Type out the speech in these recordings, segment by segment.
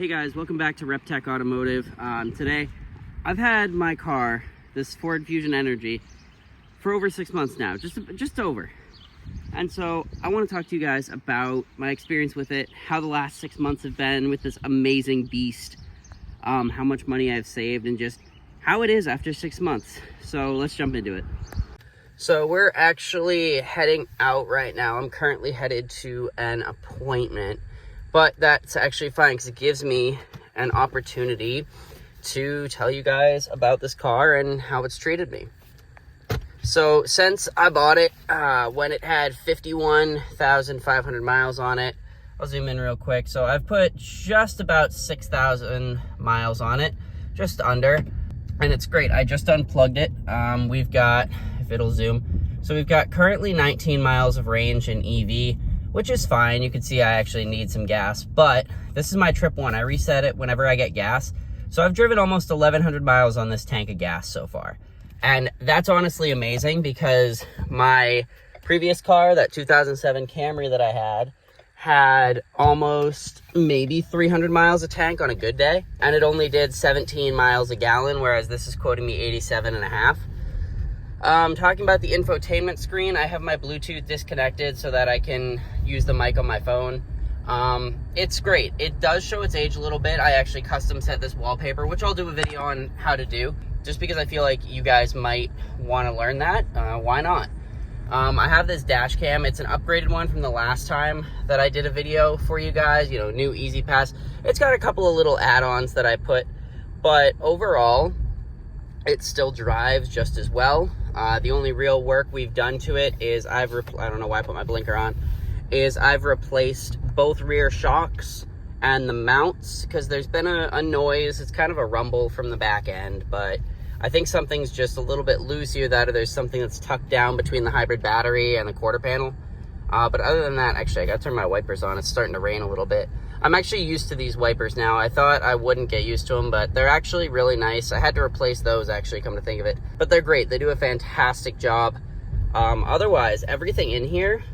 Hey guys, welcome back to RepTech Automotive. Today, I've had my car, this Ford Fusion Energi, for over 6 months now, just over. And so I want to talk to you guys about my experience with it, how the last 6 months have been with this amazing beast, how much money I've saved, and just how it is after 6 months. So let's jump into it. So we're actually heading out right now. I'm currently headed to an appointment. But that's actually fine because it gives me an opportunity to tell you guys about this car and how it's treated me. So since I bought it, when it had 51,500 miles on it, I'll zoom in real quick. So I've put just about 6,000 miles on it, just under, and it's great. I just unplugged it. We've got, if it'll zoom, so we've got currently 19 miles of range in EV, which is fine. You can see I actually need some gas, but this is my trip one. I reset it whenever I get gas. So I've driven almost 1,100 miles on this tank of gas so far. And that's honestly amazing because my previous car, that 2007 Camry that I had almost maybe 300 miles a tank on a good day. And it only did 17 miles a gallon, whereas this is quoting me 87 and a half. Talking about the infotainment screen, I have my Bluetooth disconnected so that I can use the mic on my phone. It's great. It does show its age a little bit. I actually custom set this wallpaper, which I'll do a video on how to do, just because I feel like you guys might want to learn that. Why not? I have this dash cam. It's an upgraded one from the last time that I did a video for you guys, new Easy Pass. It's got a couple of little add-ons that I put, but overall, it still drives just as well. The only real work we've done to it is I don't know why I put my blinker on, is I've replaced both rear shocks and the mounts because there's been a noise. It's kind of a rumble from the back end, but I think something's just a little bit loose here, that or there's something that's tucked down between the hybrid battery and the quarter panel. But other than that, actually, I got to turn my wipers on. It's starting to rain a little bit. I'm actually used to these wipers now. I thought I wouldn't get used to them, but they're actually really nice. I had to replace those, actually, come to think of it. But they're great. They do a fantastic job. Otherwise, everything in here,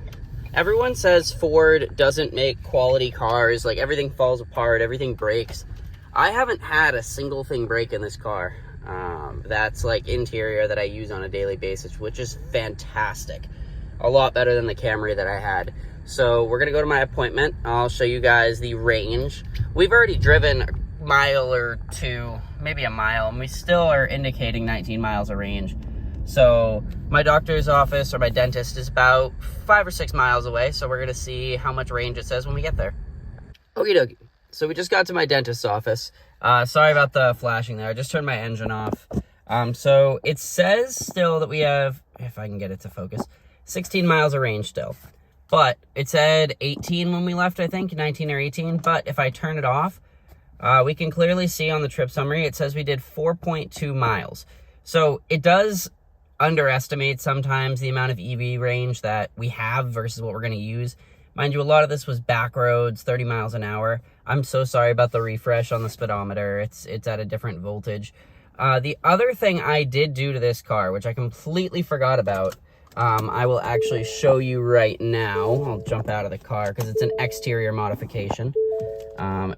everyone says Ford doesn't make quality cars. Like, everything falls apart, everything breaks. I haven't had a single thing break in this car. That's like interior that I use on a daily basis, which is fantastic. A lot better than the Camry that I had. So we're gonna go to my appointment. I'll show you guys the range. We've already driven a mile or two, maybe a mile, and we still are indicating 19 miles of range. So my doctor's office or my dentist is about 5 or 6 miles away. So we're gonna see how much range it says when we get there. Okie dokie. So we just got to my dentist's office. Sorry about the flashing there. I just turned my engine off. So it says still that we have, if I can get it to focus, 16 miles of range still. But it said 18 when we left, I think, 19 or 18. But if I turn it off, we can clearly see on the trip summary, it says we did 4.2 miles. So it does underestimate sometimes the amount of EV range that we have versus what we're going to use. Mind you, a lot of this was back roads, 30 miles an hour. I'm so sorry about the refresh on the speedometer. It's at a different voltage. The other thing I did do to this car, which I completely forgot about, I will actually show you right now. I'll jump out of the car because it's an exterior modification.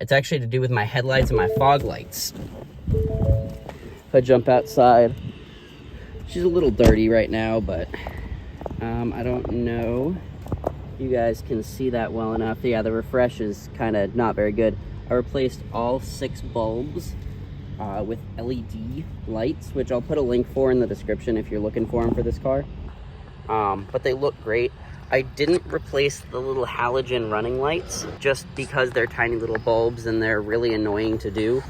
It's actually to do with my headlights and my fog lights. If I jump outside, she's a little dirty right now, but I don't know. You guys can see that well enough. Yeah, the refresh is kind of not very good. I replaced all 6 bulbs with LED lights, which I'll put a link for in the description if you're looking for them for this car. But they look great. I didn't replace the little halogen running lights just because they're tiny little bulbs and they're really annoying to do.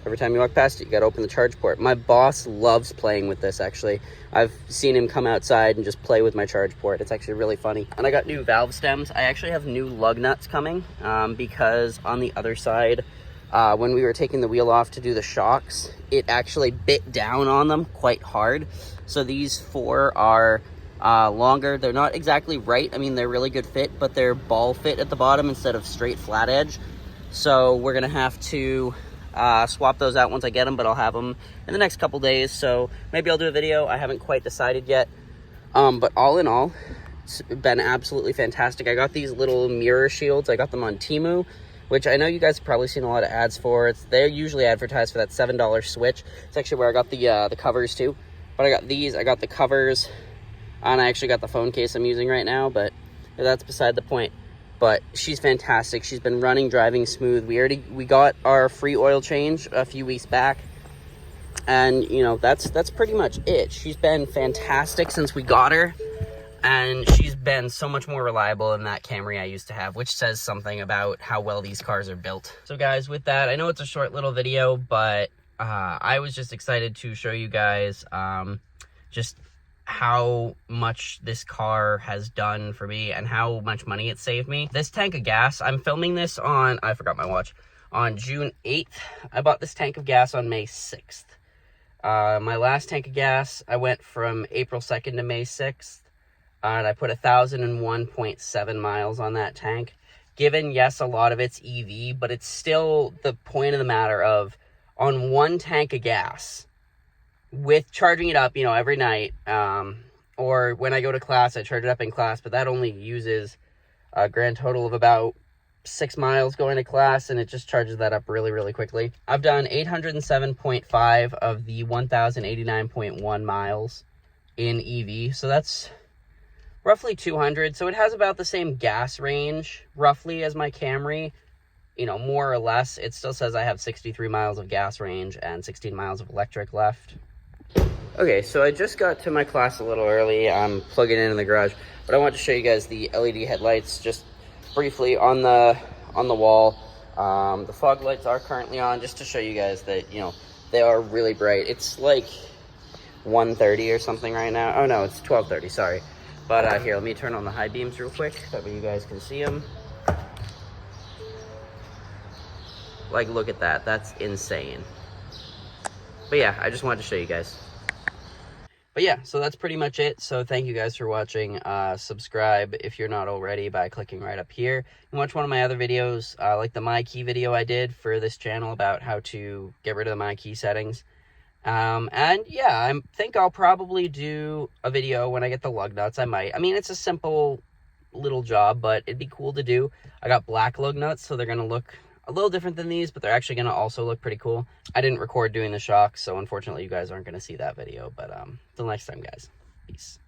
Every time you walk past it, you gotta open the charge port. My boss loves playing with this, actually. I've seen him come outside and just play with my charge port. It's actually really funny. And I got new valve stems. I actually have new lug nuts coming because on the other side, when we were taking the wheel off to do the shocks, it actually bit down on them quite hard. So these 4 are longer. They're not exactly right. I mean, they're really good fit, but they're ball fit at the bottom instead of straight flat edge. So we're gonna have to swap those out once I get them, but I'll have them in the next couple days. So maybe I'll do a video. I haven't quite decided yet. But all in all, it's been absolutely fantastic. I got these little mirror shields. I got them on Temu, which I know you guys have probably seen a lot of ads for. They're usually advertised for that $7 switch. It's actually where I got the covers too. But I got these, I got the covers, and I actually got the phone case I'm using right now, but that's beside the point. But she's fantastic. She's been running, driving smooth. We got our free oil change a few weeks back. And, you know, that's pretty much it. She's been fantastic since we got her. And she's been so much more reliable than that Camry I used to have, which says something about how well these cars are built. So guys, with that, I know it's a short little video, but I was just excited to show you guys just how much this car has done for me and how much money it saved me. This tank of gas, I'm filming this on, I forgot my watch, on June 8th. I bought this tank of gas on May 6th. My last tank of gas, I went from April 2nd to May 6th, and I put 1,001.7 miles on that tank. Given, yes, a lot of it's EV, but it's still the point of the matter of, on one tank of gas, with charging it up, you know, every night, or when I go to class, I charge it up in class, but that only uses a grand total of about 6 miles going to class, and it just charges that up really, really quickly. I've done 807.5 of the 1,089.1 miles in EV, so that's roughly 200. So it has about the same gas range, roughly, as my Camry. You know, more or less. It still says I have 63 miles of gas range and 16 miles of electric left. Okay, so I just got to my class a little early. I'm plugging in the garage, but I want to show you guys the LED headlights just briefly on the wall. The fog lights are currently on, just to show you guys that, you know, they are really bright. It's like 1:30 or something right now. Oh no, it's 12:30, sorry. But here, let me turn on the high beams real quick, that way you guys can see them. Like, look at that, that's insane. But yeah, I just wanted to show you guys. But yeah, so that's pretty much it. So thank you guys for watching. Subscribe if you're not already by clicking right up here. You can watch one of my other videos, like the My Key video I did for this channel about how to get rid of the My Key settings. And yeah, I think I'll probably do a video when I get the lug nuts. I might. I mean, it's a simple little job, but it'd be cool to do. I got black lug nuts, so they're going to look a little different than these, but they're actually going to also look pretty cool. I didn't record doing the shocks, so unfortunately you guys aren't going to see that video, but till next time, guys. Peace.